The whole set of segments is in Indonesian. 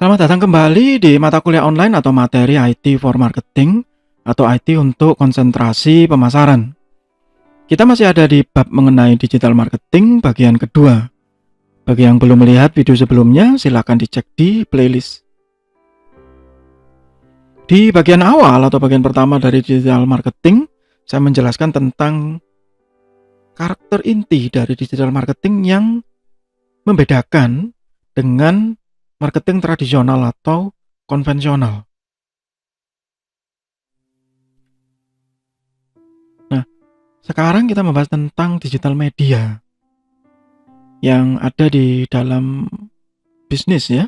Selamat datang kembali di mata kuliah online atau materi IT for Marketing atau IT untuk konsentrasi pemasaran. Kita masih ada di bab mengenai digital marketing bagian kedua. Bagi yang belum melihat video sebelumnya, silakan dicek di playlist. Di bagian awal atau bagian pertama dari digital marketing, saya menjelaskan tentang karakter inti dari digital marketing yang membedakan dengan marketing tradisional atau konvensional. Nah, sekarang kita membahas tentang digital media yang ada di dalam bisnis ya.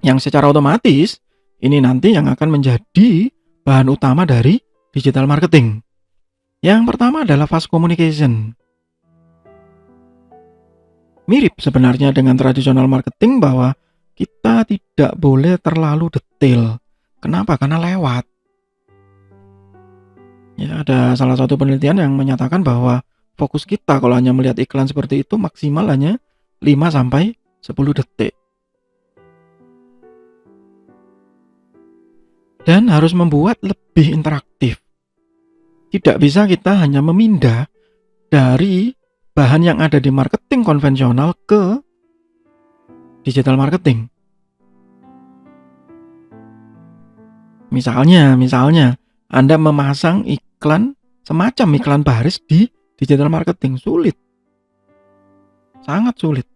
Yang secara otomatis ini nanti yang akan menjadi bahan utama dari digital marketing. Yang pertama adalah fast communication. Mirip sebenarnya dengan tradisional marketing bahwa kita tidak boleh terlalu detail. Kenapa? Karena lewat. Ya, ada salah satu penelitian yang menyatakan bahwa fokus kita kalau hanya melihat iklan seperti itu maksimal hanya 5-10 detik. Dan harus membuat lebih interaktif. Tidak bisa kita hanya memindah dari bahan yang ada di marketing konvensional ke digital marketing. Misalnya Anda memasang iklan semacam iklan baris di digital marketing, sulit. Sangat sulit.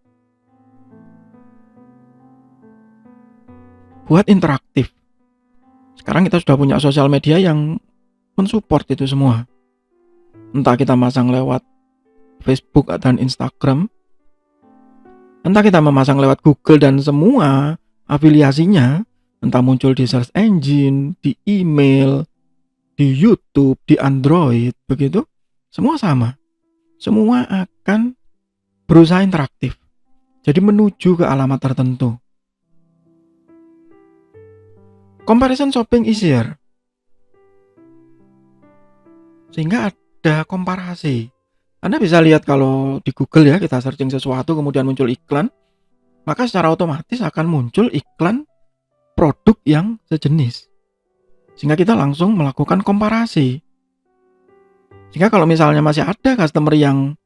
Buat interaktif. Sekarang kita sudah punya sosial media yang mensupport itu semua. Entah kita masang lewat Facebook dan Instagram, entah kita memasang lewat Google dan semua afiliasinya, entah muncul di search engine, di email, di YouTube, di Android, begitu, semua sama. Semua akan berusaha interaktif. Jadi menuju ke alamat tertentu. Comparison shopping easier. Sehingga ada komparasi. Anda bisa lihat kalau di Google ya, kita searching sesuatu kemudian muncul iklan, maka secara otomatis akan muncul iklan produk yang sejenis. Sehingga kita langsung melakukan komparasi. Sehingga kalau misalnya masih ada customer yang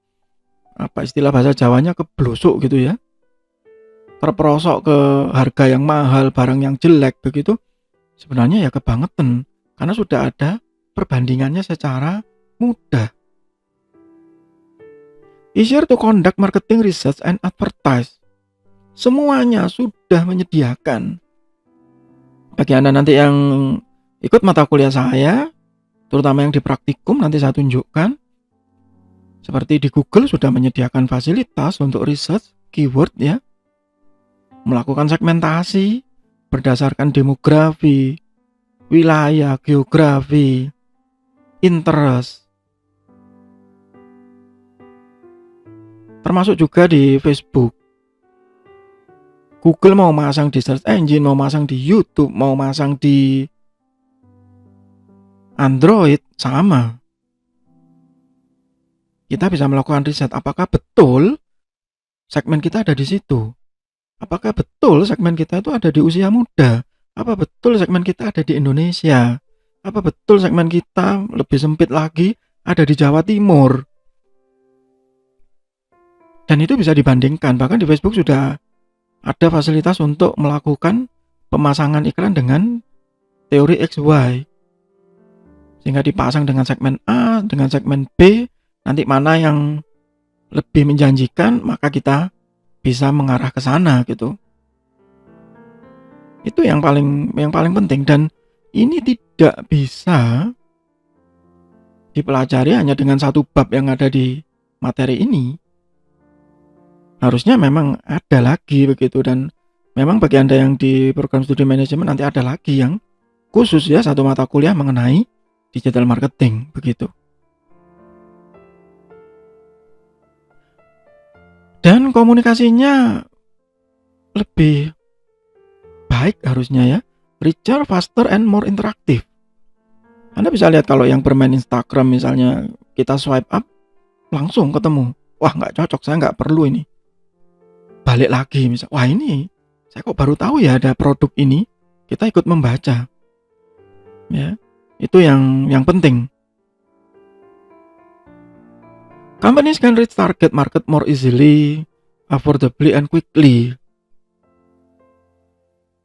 istilah bahasa Jawanya keblosok gitu ya, terperosok ke harga yang mahal, barang yang jelek begitu, sebenarnya ya kebangetan karena sudah ada perbandingannya secara mudah. Easier to conduct marketing research and advertise. Semuanya sudah menyediakan. Bagi Anda nanti yang ikut mata kuliah saya, terutama yang di praktikum nanti saya tunjukkan. Seperti di Google sudah menyediakan fasilitas untuk research keyword ya. Melakukan segmentasi berdasarkan demografi, wilayah, geografi, interest. Termasuk juga di Facebook. Google mau masang di search engine, mau masang di YouTube, mau masang di Android, sama. Kita bisa melakukan riset apakah betul segmen kita ada di situ. Apakah betul segmen kita itu ada di usia muda? Apa betul segmen kita ada di Indonesia? Apa betul segmen kita lebih sempit lagi ada di Jawa Timur? Dan itu bisa dibandingkan, bahkan di Facebook sudah ada fasilitas untuk melakukan pemasangan iklan dengan teori XY. Sehingga dipasang dengan segmen A, dengan segmen B, nanti mana yang lebih menjanjikan, maka kita bisa mengarah ke sana gitu. Itu yang paling penting, dan ini tidak bisa dipelajari hanya dengan satu bab yang ada di materi ini. Harusnya memang ada lagi begitu, dan memang bagi Anda yang di program studi manajemen nanti ada lagi yang khusus ya, satu mata kuliah mengenai digital marketing begitu. Dan komunikasinya lebih baik harusnya ya, richer, faster, and more interactive. Anda bisa lihat kalau yang bermain Instagram misalnya, kita swipe up langsung ketemu, wah nggak cocok, saya nggak perlu ini. Balik lagi misal, wah ini saya kok baru tahu ya ada produk ini, kita ikut membaca. Ya, itu yang penting. Companies can reach target market more easily, affordably, and quickly.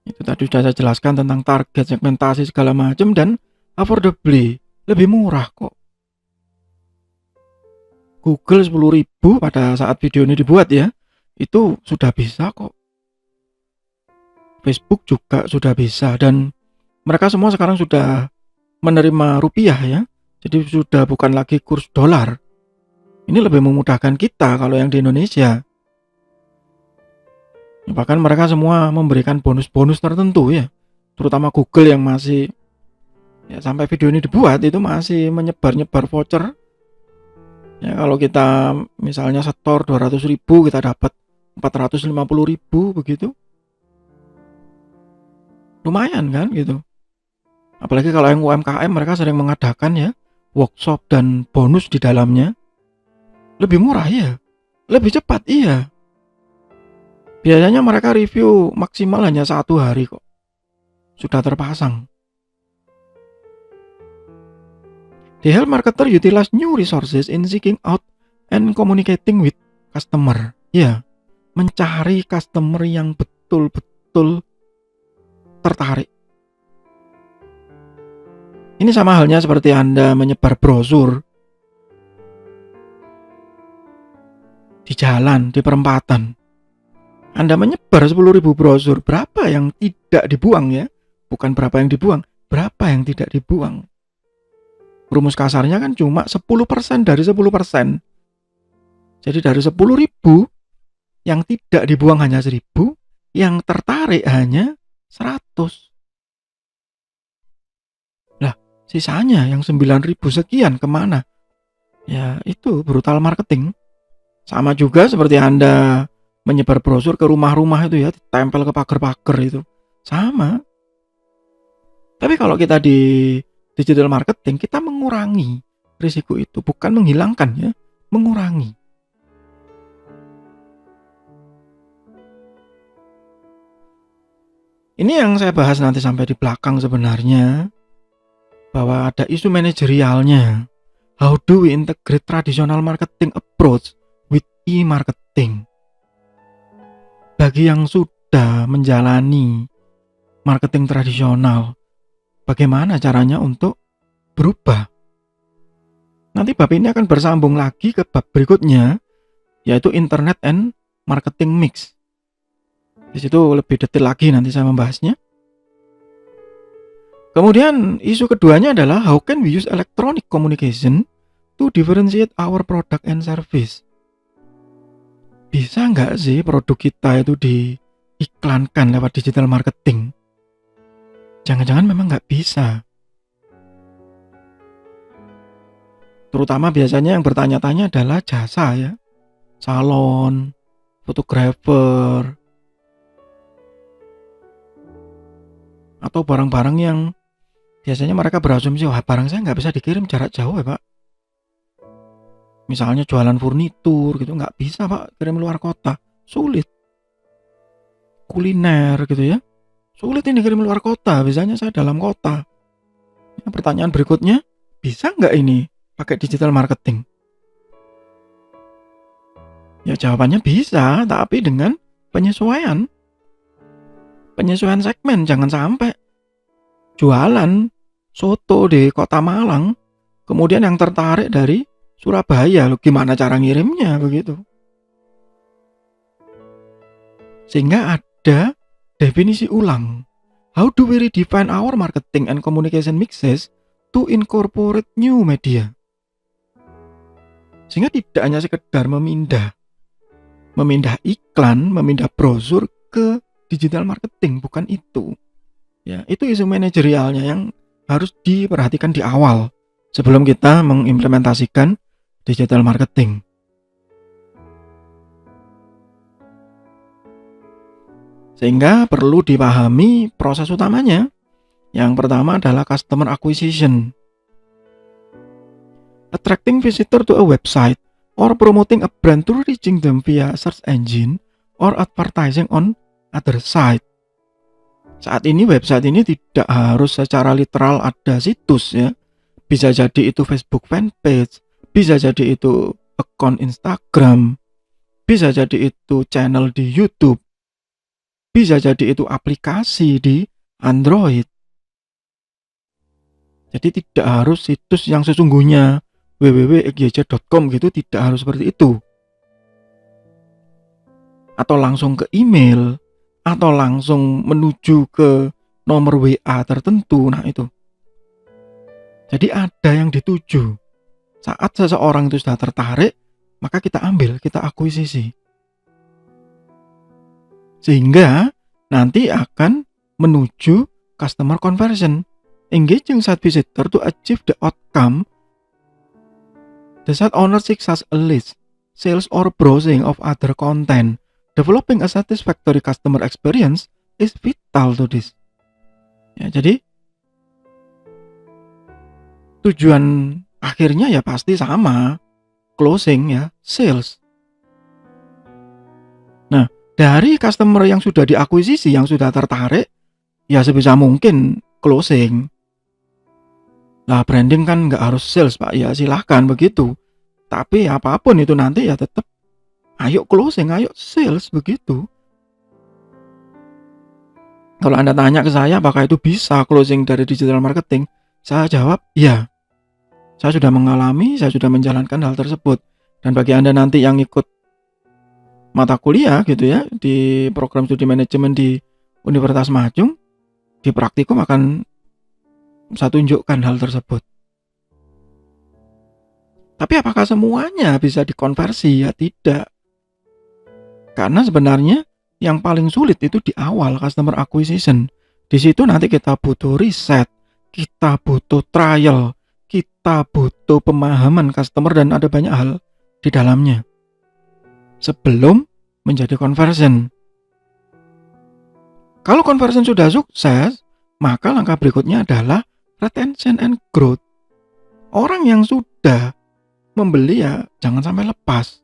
Itu tadi sudah saya jelaskan tentang target, segmentasi segala macam, dan affordably, lebih murah kok. Google 10.000 pada saat video ini dibuat ya, itu sudah bisa kok. Facebook juga sudah bisa, dan mereka semua sekarang sudah menerima rupiah ya. Jadi sudah bukan lagi kurs dolar. Ini lebih memudahkan kita kalau yang di Indonesia. Bahkan mereka semua memberikan bonus-bonus tertentu ya. Terutama Google yang masih ya, sampai video ini dibuat itu masih menyebar-nyebar voucher. Ya, kalau kita misalnya setor 200.000 kita dapat 450.000 begitu. Lumayan kan gitu. Apalagi kalau yang UMKM mereka sering mengadakan ya workshop dan bonus di dalamnya. Lebih murah ya, lebih cepat iya. Biasanya mereka review maksimal hanya 1 hari kok, sudah terpasang. They help marketer utilize new resources in seeking out and communicating with customer. Ya, mencari customer yang betul-betul tertarik. Ini sama halnya seperti Anda menyebar brosur di jalan, di perempatan. Anda menyebar 10.000 brosur, berapa yang tidak dibuang ya? Bukan berapa yang dibuang, berapa yang tidak dibuang. Rumus kasarnya kan cuma 10% dari 10%. Jadi dari 10.000, yang tidak dibuang hanya 1.000, yang tertarik hanya 100. Lah, sisanya yang 9.000 sekian kemana? Ya, itu brutal marketing. Sama juga seperti Anda menyebar brosur ke rumah-rumah itu ya, tempel ke pagar-pagar itu. Sama. Tapi kalau kita di digital marketing, kita mengurangi risiko itu, bukan menghilangkan ya, mengurangi. Ini yang saya bahas nanti sampai di belakang sebenarnya, bahwa ada isu manajerialnya. How do we integrate traditional marketing approach with e-marketing? Bagi yang sudah menjalani marketing tradisional, bagaimana caranya untuk berubah? Nanti bab ini akan bersambung lagi ke bab berikutnya, yaitu internet and marketing mix. Di situ lebih detail lagi nanti saya membahasnya. Kemudian isu keduanya adalah how can we use electronic communication to differentiate our product and service? Bisa nggak sih produk kita itu diiklankan lewat digital marketing? Jangan-jangan memang nggak bisa. Terutama biasanya yang bertanya-tanya adalah jasa ya. Salon, fotografer, atau barang-barang yang biasanya mereka berasumsi, wah barang saya nggak bisa dikirim jarak jauh ya Pak. Misalnya jualan furnitur gitu, nggak bisa Pak kirim luar kota, sulit. Kuliner gitu ya, sulit ini kirim luar kota, biasanya saya dalam kota. Nah, pertanyaan berikutnya, bisa nggak ini pakai digital marketing? Ya jawabannya bisa, tapi dengan penyesuaian segmen. Jangan sampai jualan soto di kota Malang, kemudian yang tertarik dari Surabaya, loh gimana cara ngirimnya begitu. Sehingga ada definisi ulang. How do we redefine our marketing and communication mixes to incorporate new media? Sehingga tidak hanya sekedar memindah iklan, memindah brosur ke digital marketing, bukan itu. Ya, itu isu manajerialnya yang harus diperhatikan di awal sebelum kita mengimplementasikan digital marketing. Sehingga perlu dipahami proses utamanya. Yang pertama adalah customer acquisition. Attracting visitor to a website or promoting a brand through reaching them via search engine or advertising on other side. Saat ini website ini tidak harus secara literal ada situs ya. Bisa jadi itu Facebook fanpage, bisa jadi itu akun Instagram, bisa jadi itu channel di YouTube, bisa jadi itu aplikasi di Android. Jadi tidak harus situs yang sesungguhnya www.egj.com gitu, tidak harus seperti itu. Atau langsung ke email, atau langsung menuju ke nomor WA tertentu. Nah itu. Jadi ada yang dituju. Saat seseorang itu sudah tertarik, maka kita ambil, kita akuisisi. Sehingga nanti akan menuju customer conversion. Engaging site visitor to achieve the outcome. The site owner seeks as a list, sales or browsing of other content. Developing a satisfactory customer experience is vital to this. Ya, jadi tujuan akhirnya ya pasti sama, closing ya, sales. Nah, dari customer yang sudah diakuisisi, yang sudah tertarik, ya sebisa mungkin closing. Nah, branding kan nggak harus sales Pak, ya silahkan begitu. Tapi apapun itu nanti ya tetap ayo closing, ayo sales begitu. Kalau Anda tanya ke saya apakah itu bisa closing dari digital marketing, saya jawab ya. Saya sudah mengalami, saya sudah menjalankan hal tersebut. Dan bagi Anda nanti yang ikut mata kuliah gitu ya di program studi manajemen di Universitas Majung, di praktikum akan saya tunjukkan hal tersebut. Tapi apakah semuanya bisa dikonversi? Ya tidak. Karena sebenarnya yang paling sulit itu di awal customer acquisition. Di situ nanti kita butuh riset, kita butuh trial, kita butuh pemahaman customer dan ada banyak hal di dalamnya. Sebelum menjadi conversion. Kalau conversion sudah sukses, maka langkah berikutnya adalah retention and growth. Orang yang sudah membeli ya jangan sampai lepas.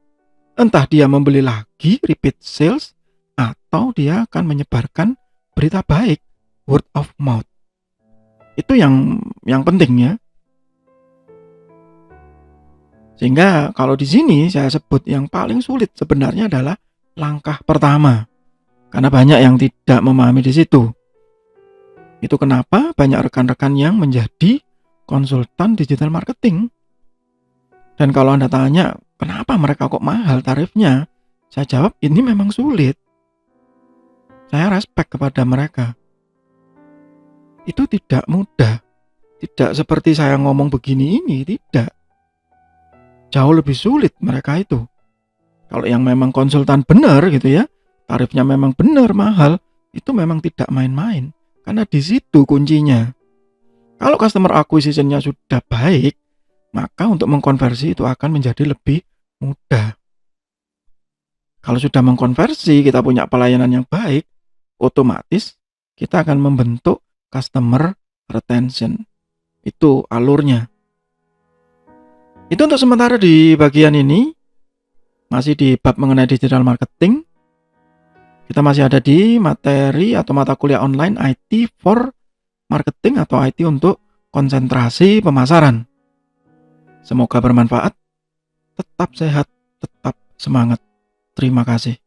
Entah dia membeli lagi, repeat sales, atau dia akan menyebarkan berita baik, word of mouth. Itu yang penting ya. Sehingga kalau di sini saya sebut yang paling sulit sebenarnya adalah langkah pertama. Karena banyak yang tidak memahami di situ. Itu kenapa banyak rekan-rekan yang menjadi konsultan digital marketing. Dan kalau Anda tanya, kenapa mereka kok mahal tarifnya? Saya jawab, ini memang sulit. Saya respect kepada mereka. Itu tidak mudah. Tidak seperti saya ngomong begini ini, tidak. Jauh lebih sulit mereka itu. Kalau yang memang konsultan benar gitu ya, tarifnya memang benar mahal, itu memang tidak main-main. Karena di situ kuncinya. Kalau customer acquisition-nya sudah baik, maka untuk mengkonversi itu akan menjadi lebih mudah. Kalau sudah mengkonversi, kita punya pelayanan yang baik, otomatis kita akan membentuk customer retention. Itu alurnya. Itu untuk sementara di bagian ini, masih di bab mengenai digital marketing. Kita masih ada di materi atau mata kuliah online IT for marketing atau IT untuk konsentrasi pemasaran. Semoga bermanfaat. Tetap sehat, tetap semangat. Terima kasih.